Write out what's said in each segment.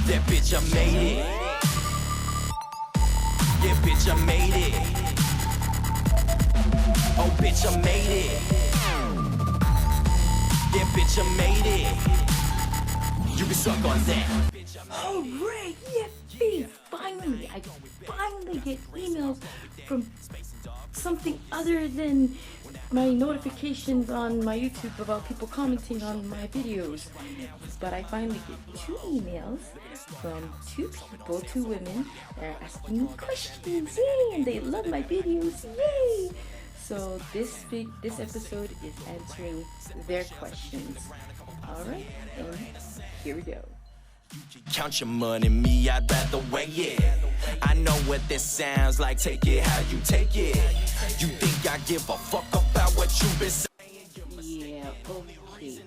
Yeah, bitch, I made it. Yeah, bitch, I made it. Oh, bitch, I made it. Yeah, bitch, I made it. You can suck on that. Alright, yippee! Finally, I finally get emails from something other than my notifications on my YouTube about people commenting on my videos. But I finally get 2 emails from 2 people, 2 women, that are asking me questions, yay! And they love my videos, yay! So this episode is answering their questions. Alright, and here we go. Count your money, me, I'd rather weigh it. I know what this sounds like, take it how you take it. You think I give a fuck about what you've been saying? Yeah, okay.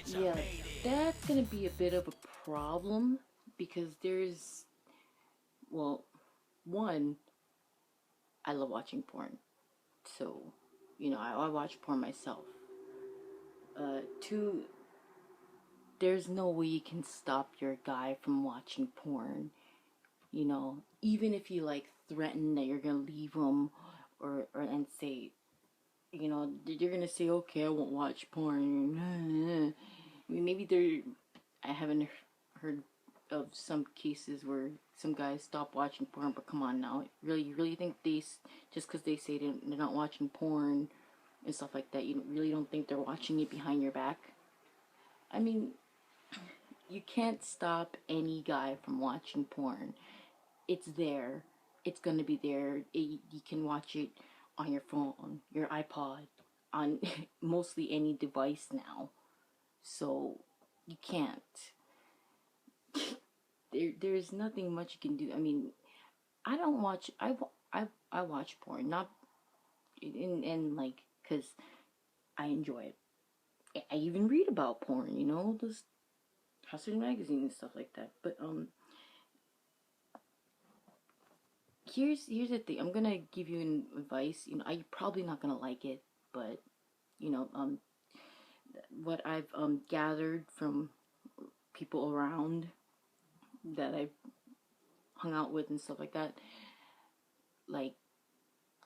Yeah, that's gonna be a bit of a problem because there's, well, one, I love watching porn. So, you know, I watch porn myself. 2, there's no way you can stop your guy from watching porn. You know, even if you like threaten that you're gonna leave him or and say, you know, you're gonna say, okay, I won't watch porn. I mean, maybe I haven't heard of some cases where some guys stop watching porn, but come on now, you really think just because they say they're not watching porn and stuff like that, you really don't think they're watching it behind your back? I mean, you can't stop any guy from watching porn. It's there. It's gonna be there. You can watch it on your phone, your iPod, on mostly any device now. So you can't. There's nothing much you can do. I mean, I don't watch. I watch porn, not in like, cause I enjoy it. I even read about porn. You know, those Hustler magazine and stuff like that. But here's the thing. I'm gonna give you an advice. You know, you're probably not gonna like it, but you know, what I've gathered from people around that I've hung out with and stuff like that, like,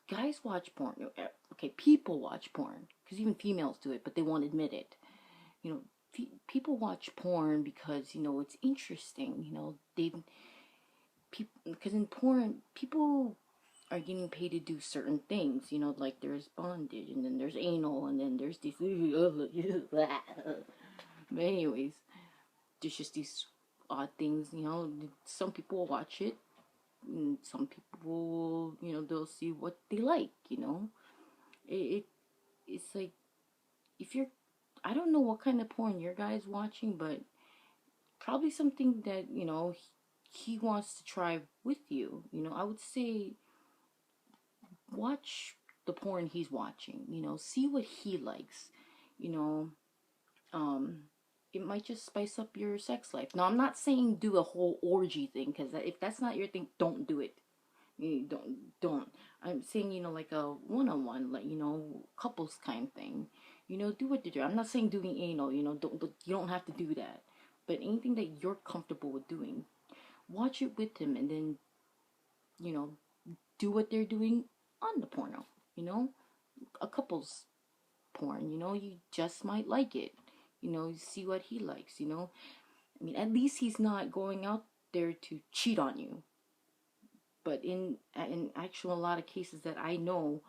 guys watch porn. Okay, people watch porn because even females do it, but they won't admit it. You know, people watch porn because, you know, it's interesting. You know, because in porn, people are getting paid to do certain things. You know, like there's bondage, and then there's anal, and then there's these. But anyways, there's just these odd things. You know, some people will watch it, and some people, you know, they'll see what they like. You know, it's like, if you're, I don't know what kind of porn your guy's watching, but probably something that, you know, he wants to try with you. You know, I would say watch the porn he's watching. You know, see what he likes. You know, it might just spice up your sex life. Now, I'm not saying do a whole orgy thing, because if that's not your thing, don't do it. You don't. I'm saying, you know, like a one-on-one, like, you know, couples kind thing. You know, do what you do. I'm not saying doing anal. You know, you don't have to do that. But anything that you're comfortable with doing, watch it with him, and then, you know, do what they're doing on the porno. You know, a couple's porn. You know, you just might like it. You know, see what he likes. You know, I mean, at least he's not going out there to cheat on you. But in actual, a lot of cases that I know,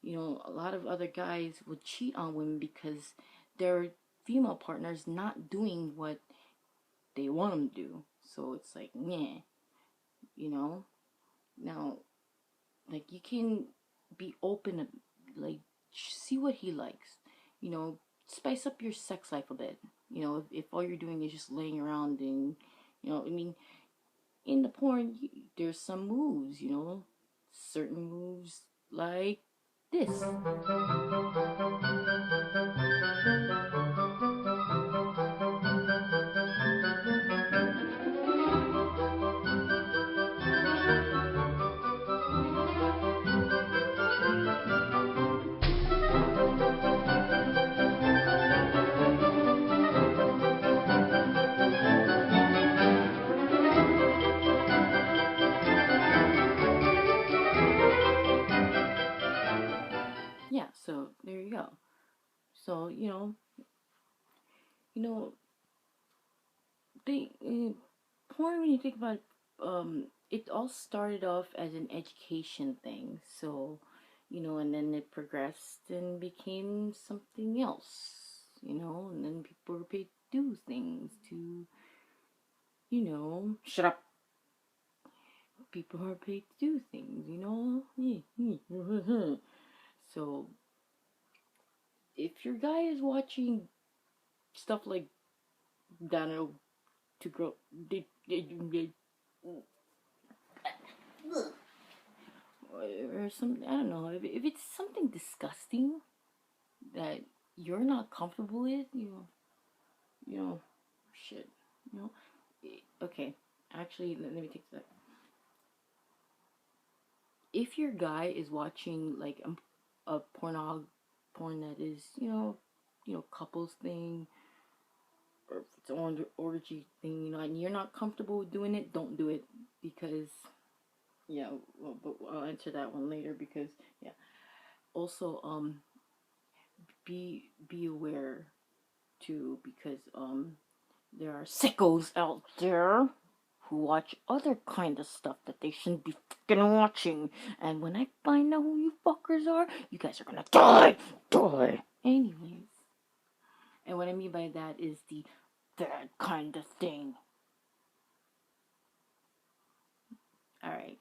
you know, a lot of other guys would cheat on women because their female partner's not doing what they want them to do. So it's like, meh, you know. Now, like, you can be open, like, see what he likes. You know, spice up your sex life a bit. You know, if all you're doing is just laying around and, you know, I mean, in the porn, there's some moves, you know, certain moves like this. you know, they porn, when you think about it, it all started off as an education thing. So, you know, and then it progressed and became something else, you know, and then people were paid to do things to, you know, shut up. People are paid to do things, you know. So, if your guy is watching stuff like, I don't know, to grow, or something, I don't know, if it's something disgusting that you're not comfortable with, you know, shit, you know, okay, actually, let me take that. If your guy is watching like a porn that is, you know, couples thing, or if it's an orgy thing, you know, and you're not comfortable with doing it, don't do it, because yeah, well, but I'll answer that one later, because yeah. Also, be aware too, because there are sickos out there who watch other kind of stuff that they shouldn't be fucking watching. And when I find out who you fuckers are, you guys are gonna die. Anyways, and what I mean by that is that kind of thing. All right.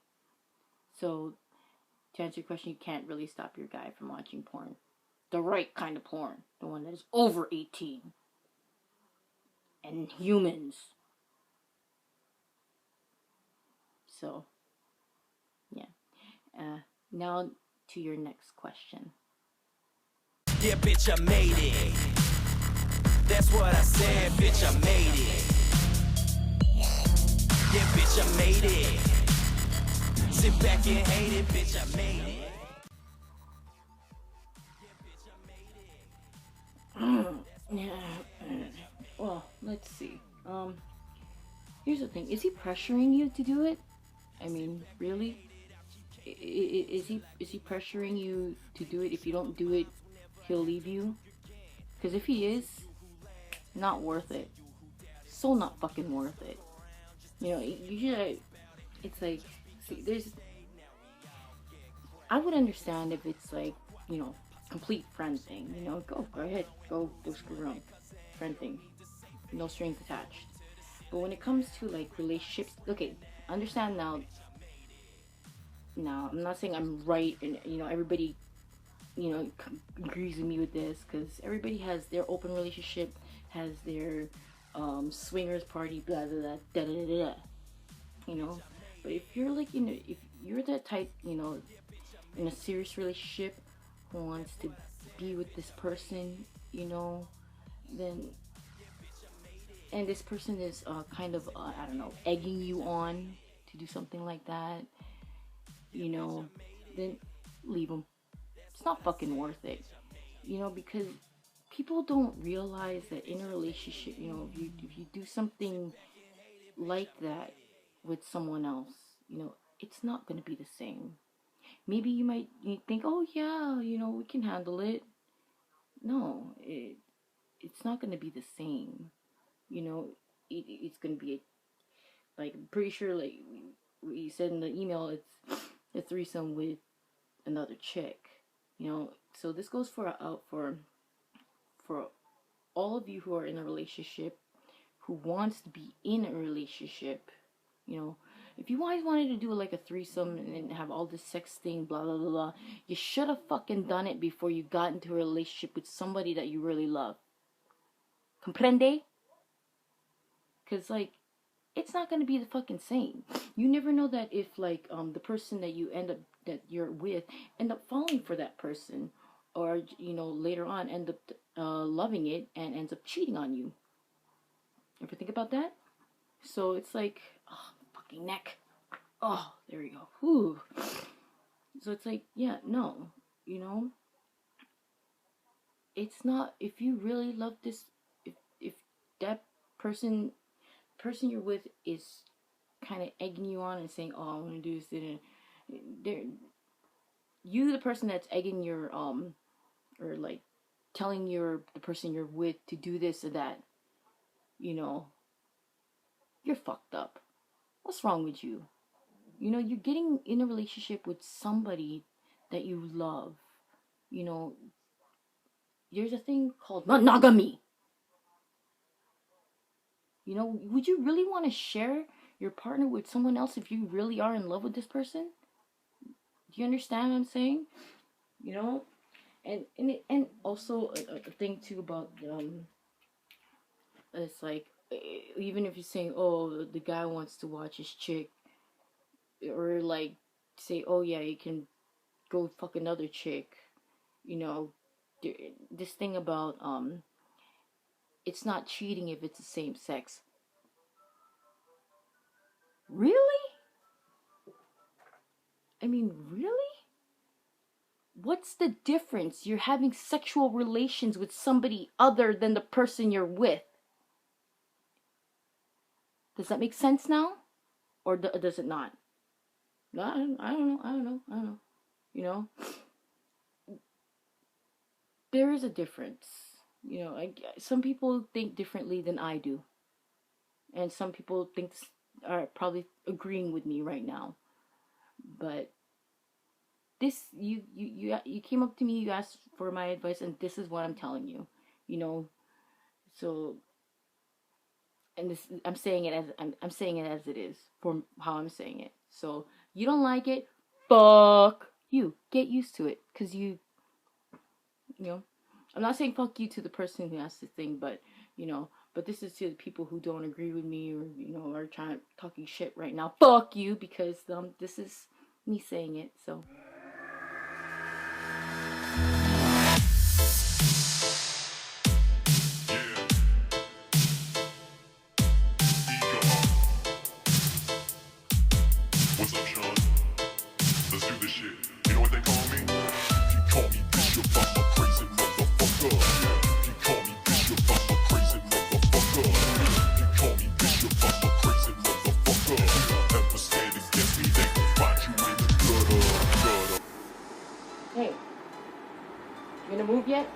So to answer your question, you can't really stop your guy from watching porn. The right kind of porn, the one that is over 18, and humans. So, yeah. Now to your next question. Yeah, bitch, I made it. That's what I said, bitch, I made it. Yeah, bitch, I made it. Sit back and hate it, bitch, I made it. Well, let's see. Here's the thing: is he pressuring you to do it? I mean, really? Is he pressuring you to do it? If you don't do it, he'll leave you. Because if he is, not worth it. So not fucking worth it. You know, usually it's like, see, I would understand if it's like, you know, complete friend thing. You know, go ahead, go screw around, friend thing, no strings attached. But when it comes to like relationships, okay, understand now. Now, I'm not saying I'm right, and you know everybody, you know, agrees with me with this, because everybody has their open relationship, has their swingers party, blah blah blah, da da da da. You know, but if you're like, you know, if you're that type, you know, in a serious relationship who wants to be with this person, you know, then, and this person is kind of I don't know, egging you on to do something like that, you know, then leave them. It's not fucking worth it, you know, because people don't realize that in a relationship, you know, if you do something like that with someone else, you know, it's not going to be the same. Maybe you think, oh yeah, you know, we can handle it. No, it's not going to be the same. You know, it's going to be like, I'm pretty sure, like we said in the email, it's a threesome with another chick. You know, so this goes for all of you who are in a relationship, who wants to be in a relationship. You know, if you guys wanted to do like a threesome and have all this sex thing, blah blah blah blah, you should have fucking done it before you got into a relationship with somebody that you really love. Comprende? Because like, it's not gonna be the fucking same. You never know that if like the person that you're with end up falling for that person, or you know, later on end up loving it and ends up cheating on you. Ever think about that? So it's like, oh, fucking neck. Oh, there we go. Whew. So it's like, yeah, no, you know, it's not, if you really love this, if that person you're with is kind of egging you on and saying, oh, I want to do this, and you, the person that's egging your or like telling the person you're with to do this or that, you know, you're fucked up. What's wrong with you? You know, you're getting in a relationship with somebody that you love. You know, there's a thing called monogamy. You know, would you really want to share your partner with someone else if you really are in love with this person? Do you understand what I'm saying? You know, and also a thing too about it's like, even if you're saying, oh, the guy wants to watch his chick, or like say, oh yeah, you can go fuck another chick, you know, this thing about it's not cheating if it's the same sex. Really? I mean, really? What's the difference? You're having sexual relations with somebody other than the person you're with. Does that make sense now? Or does it not? No, I don't know. You know? There is a difference. You know, some people think differently than I do. And some people are probably agreeing with me right now. But this, you came up to me, you asked for my advice, and this is what I'm telling you. You know, so, and this, I'm saying it as it is, for how I'm saying it. So, you don't like it, fuck you. Get used to it, because you know, I'm not saying fuck you to the person who asked the thing, but, you know, but this is to the people who don't agree with me, or, you know, are talking shit right now. Fuck you, because this is me saying it, so. What's up, Sean? Let's do this shit. You know what they call me? You call me Bishop, I'm a crazy motherfucker. You call me Bishop, I'm a crazy motherfucker. You call me Bishop, I'm a crazy motherfucker. Ever stand against me, they gon' find you in the gutter. Hey, you gonna move yet?